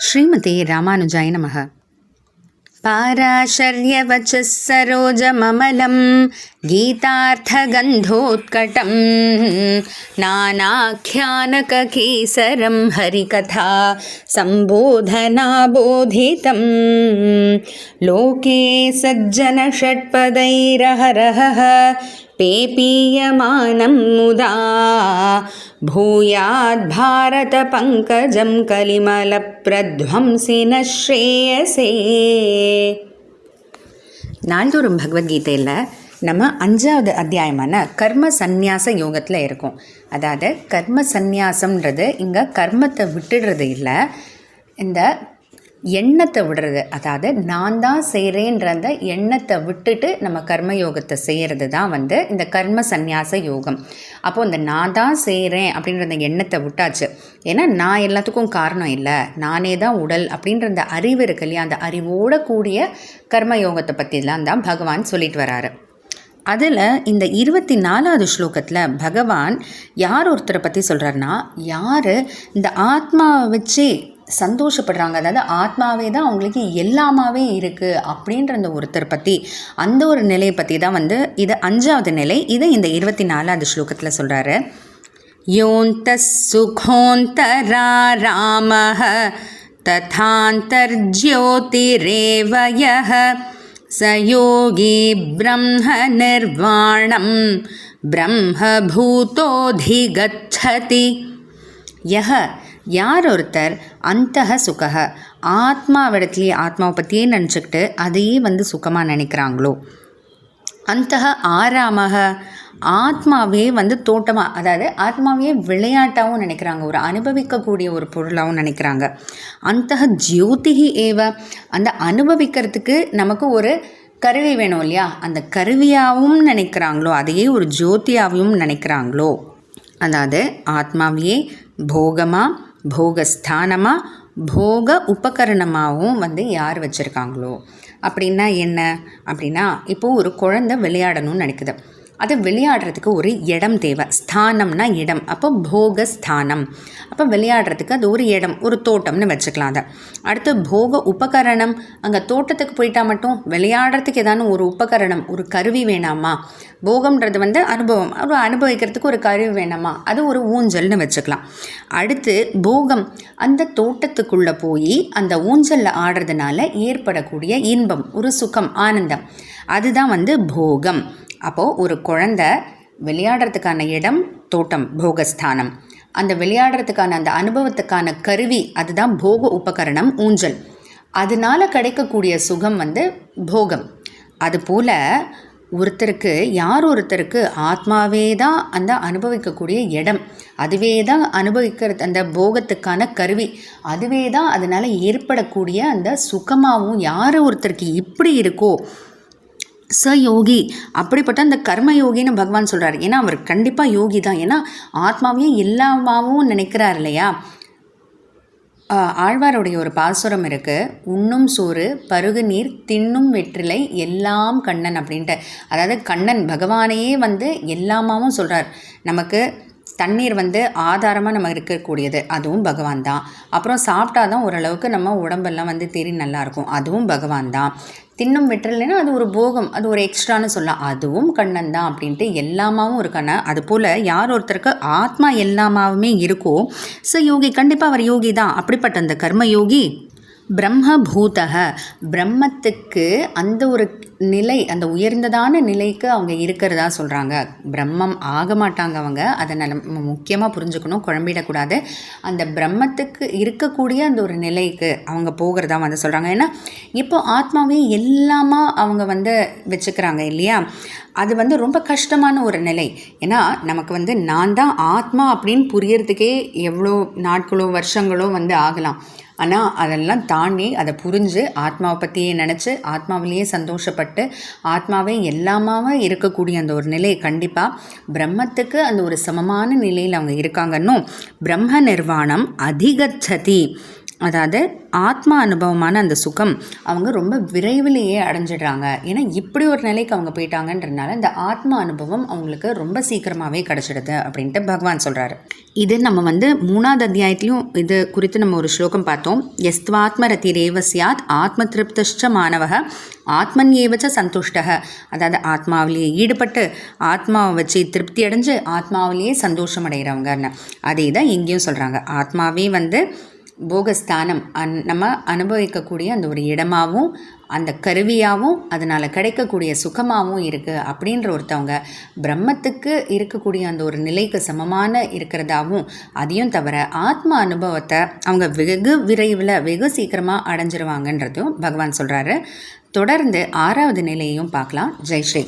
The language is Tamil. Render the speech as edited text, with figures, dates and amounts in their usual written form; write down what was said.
ஸ்ரீமதே ராமானுஜாய நமः. பாராசர்யவச்சः சரோஜமமலம் கீதார்த்தகந்தோத்கடம் நானாख्यानककेसरं हरिकथा सम्बोधनाबोधितं लोके सज्जनषट्पदैरहरः पेपीयमानं मुदा भूयाद् भारतपङ्कजं कलिमलप्रध्वंसिन श्रेयसे. நாள்தோறும் பகவத்கீதையில் நம்ம 5வது அத்தியாயமான கர்ம சந்நியாச யோகத்தில் இருக்கோம். அதாவது கர்ம சந்நியாசம்ன்றது இங்கே கர்மத்தை விட்டுடுறது இல்லை, இந்த எண்ணத்தை விடுறது. அதாவது நான் தான் செய்கிறேன்ற அந்த எண்ணத்தை விட்டுட்டு நம்ம கர்மயோகத்தை செய்கிறது தான் இந்த கர்ம சந்நியாச யோகம். அப்போது இந்த நான் தான் செய்கிறேன் அப்படின்ற அந்த எண்ணத்தை விட்டாச்சு. ஏன்னா நான் எல்லாத்துக்கும் காரணம் இல்லை, நானே தான் உடல் அப்படின்ற அந்த அறிவு இருக்கு இல்லையா, அந்த அறிவோடு கூடிய கர்மயோகத்தை பற்றிலாம் தான் பகவான் சொல்லிட்டு வராரு. அதில் இந்த 24வது ஸ்லோகத்தில் பகவான் யார் ஒருத்தரை பற்றி சொல்கிறாருன்னா, யார் இந்த ஆத்மாவை வச்சு சந்தோஷப்படுறாங்க, அதாவது ஆத்மாவே தான் அவங்களுக்கு எல்லாமாவே இருக்குது அப்படின்ற அந்த ஒருத்தர் பற்றி, அந்த ஒரு நிலையை பற்றி தான் இது 5வது நிலை. இதை இந்த 24வது ஸ்லோகத்தில் சொல்கிறாரு. யோந்தஸ் சுகோந்தராமஹ ததாந்தர்ஜ்யோதிரேவ யஹ சயோகி பிரம்ம நிர்வாணம் பிரம்மபூதோதிகச்சதி. யஹ யார் ஒருத்தர் அந்தக சுகக ஆத்மாவிடத்துலேயே ஆத்மாவை பற்றியே நினச்சிக்கிட்டு அதையே சுகமாக நினைக்கிறாங்களோ, அந்தக ஆராமக ஆத்மாவே தோட்டமாக, அதாவது ஆத்மாவே விளையாட்டாகவும் நினைக்கிறாங்க, ஒரு அனுபவிக்கக்கூடிய ஒரு பொருளாகவும் நினைக்கிறாங்க. அந்தக ஜோதிகி ஏவ அந்த அனுபவிக்கிறதுக்கு நமக்கு ஒரு கருவி வேணும் இல்லையா, அந்த கருவியாகவும் நினைக்கிறாங்களோ, அதையே ஒரு ஜோதியாகவும் நினைக்கிறாங்களோ. அதாவது ஆத்மாவையே போகமாக போகஸ்தானமாக போக உபகரணமாகவும் யார் வச்சுருக்காங்களோ. அப்படின்னா என்ன அப்படின்னா, இப்போது ஒரு குழந்தை விளையாடணும்னு நினைக்குது, அது விளையாடுறதுக்கு ஒரு இடம் தேவை. ஸ்தானம்னா இடம், அப்போ போகஸ்தானம், அப்போ விளையாடுறதுக்கு அது ஒரு இடம், ஒரு தோட்டம்னு வச்சுக்கலாம். அதை அடுத்து போக உபகரணம், அங்கே தோட்டத்துக்கு போயிட்டா மட்டும் விளையாடுறதுக்கு ஏதானும் ஒரு உபகரணம், ஒரு கருவி வேணாமா. போகம்ன்றது அனுபவம், ஒரு அனுபவிக்கிறதுக்கு ஒரு கருவி வேணாமா, அது ஒரு ஊஞ்சல்னு வச்சுக்கலாம். அடுத்து போகம், அந்த தோட்டத்துக்குள்ளே போய் அந்த ஊஞ்சலில் ஆடுறதுனால ஏற்படக்கூடிய இன்பம், ஒரு சுகம், ஆனந்தம், அதுதான் போகம். அப்போது ஒரு குழந்தை விளையாடுறதுக்கான இடம் தோட்டம், போகஸ்தானம், அந்த விளையாடுறதுக்கான அந்த அனுபவத்துக்கான கருவி அதுதான் போக உபகரணம், ஊஞ்சல். அதனால் கிடைக்கக்கூடிய சுகம் போகம். அதுபோல் ஒருத்தருக்கு ஒருத்தருக்கு ஆத்மாவே தான் அந்த அனுபவிக்கக்கூடிய இடம், அதுவே தான் அனுபவிக்கிறது, அந்த போகத்துக்கான கருவி அதுவே தான், அதனால் ஏற்படக்கூடிய அந்த சுகமாகவும் யார் ஒருத்தருக்கு இப்படி இருக்கோ ச யோகி, அப்படிப்பட்ட அந்த கர்மயோகின்னு பகவான் சொல்கிறார். ஏன்னா அவர் கண்டிப்பாக யோகி தான், ஏன்னா ஆத்மாவையும் எல்லாமாவும் நினைக்கிறார் இல்லையா. ஆழ்வாருடைய ஒரு பாசுரம் இருக்குது, உண்ணும் சோறு பருகு நீர் தின்னும் வெற்றிலை எல்லாம் கண்ணன் அப்படின்ட்டு. அதாவது கண்ணன் பகவானையே எல்லாமாவும் சொல்கிறார். நமக்கு தண்ணீர் ஆதாரமாக நம்ம இருக்கக்கூடியது, அதுவும் பகவான் தான். அப்புறம் சாப்பிட்டா தான் ஓரளவுக்கு நம்ம உடம்பெல்லாம் தேறி நல்லாயிருக்கும், அதுவும் பகவான் தான். தின்னும் வெற்றிலைன்னா அது ஒரு போகம், அது ஒரு எக்ஸ்ட்ரான்னு சொல்லலாம், அதுவும் கண்ணன் தான் அப்படின்ட்டு எல்லாமாவும் ஒரு கண்ணன். அதுபோல் யார் ஒருத்தருக்கு ஆத்மா எல்லாமாவுமே இருக்கோ ச யோகி, கண்டிப்பாக அவர் யோகி தான். அப்படிப்பட்ட அந்த கர்மயோகி பிரம்மபூதக, பிரம்மத்துக்கு அந்த ஒரு நிலை, அந்த உயர்ந்ததான நிலைக்கு அவங்க இருக்கிறதா சொல்கிறாங்க. பிரம்மம் ஆக மாட்டாங்க அவங்க, அதை நம்ம முக்கியமாக புரிஞ்சுக்கணும், குழம்பிடக்கூடாது. அந்த பிரம்மத்துக்கு இருக்கக்கூடிய அந்த ஒரு நிலைக்கு அவங்க போகிறதா சொல்கிறாங்க. ஏன்னா இப்போ ஆத்மாவே எல்லாமா அவங்க வச்சுக்கிறாங்க இல்லையா, அது ரொம்ப கஷ்டமான ஒரு நிலை. ஏன்னா நமக்கு நான் தான் ஆத்மா அப்படின்னு புரியறதுக்கே எவ்வளோ நாட்களோ வருஷங்களோ ஆகலாம். ஆனால் அதெல்லாம் தாண்டி அதை புரிஞ்சு ஆத்மாவை பற்றியே நினச்சி ஆத்மாவிலேயே சந்தோஷப்பட்டு ஆத்மாவே எல்லாமாவே இருக்கக்கூடிய அந்த ஒரு நிலை, கண்டிப்பாக பிரம்மத்துக்கு அந்த ஒரு சமமான நிலையில் அவங்க இருக்காங்கன்னும். பிரம்ம நிர்வாணம் அதிகச்சதி, அதாவது ஆத்மா அனுபவமான அந்த சுகம் அவங்க ரொம்ப விரைவிலேயே அடைஞ்சிடுறாங்க. ஏன்னா இப்படி ஒரு நிலைக்கு அவங்க போயிட்டாங்கன்றதுனால இந்த ஆத்மா அனுபவம் அவங்களுக்கு ரொம்ப சீக்கிரமாகவே கிடச்சிடுது அப்படின்ட்டு பகவான் சொல்கிறாரு. இது நம்ம 3வது அத்தியாயத்திலையும் இது குறித்து நம்ம ஒரு ஸ்லோகம் பார்த்தோம். எஸ்துவாத்ம ரதிரேவ சியாத் ஆத்ம திருப்திஷ்ட மாணவக ஆத்மன் ஏவச்ச சந்துஷ்டக. அதாவது ஆத்மாவிலேயே ஈடுபட்டு ஆத்மாவை வச்சு திருப்தி அடைஞ்சு ஆத்மாவிலேயே சந்தோஷம் அடைகிறவங்கன்னு அதே தான் இங்கேயும் சொல்கிறாங்க. ஆத்மாவே போகஸ்தானம் நம்ம அனுபவிக்கக்கூடிய அந்த ஒரு இடமாகவும் அந்த கருவியாகவும் அதனால் கிடைக்கக்கூடிய சுகமாகவும் இருக்குது அப்படின்ற ஒருத்தவங்க பிரம்மத்துக்கு இருக்கக்கூடிய அந்த ஒரு நிலைக்கு சமமான இருக்கிறதாகவும் அதையும் தவிர ஆத்ம அனுபவத்தை அவங்க வெகு விரைவில் வெகு சீக்கிரமாக அடைஞ்சிருவாங்கன்றதையும் பகவான் சொல்கிறாரு. தொடர்ந்து 6வது நிலையையும் பார்க்கலாம். ஜெய் ஸ்ரீ.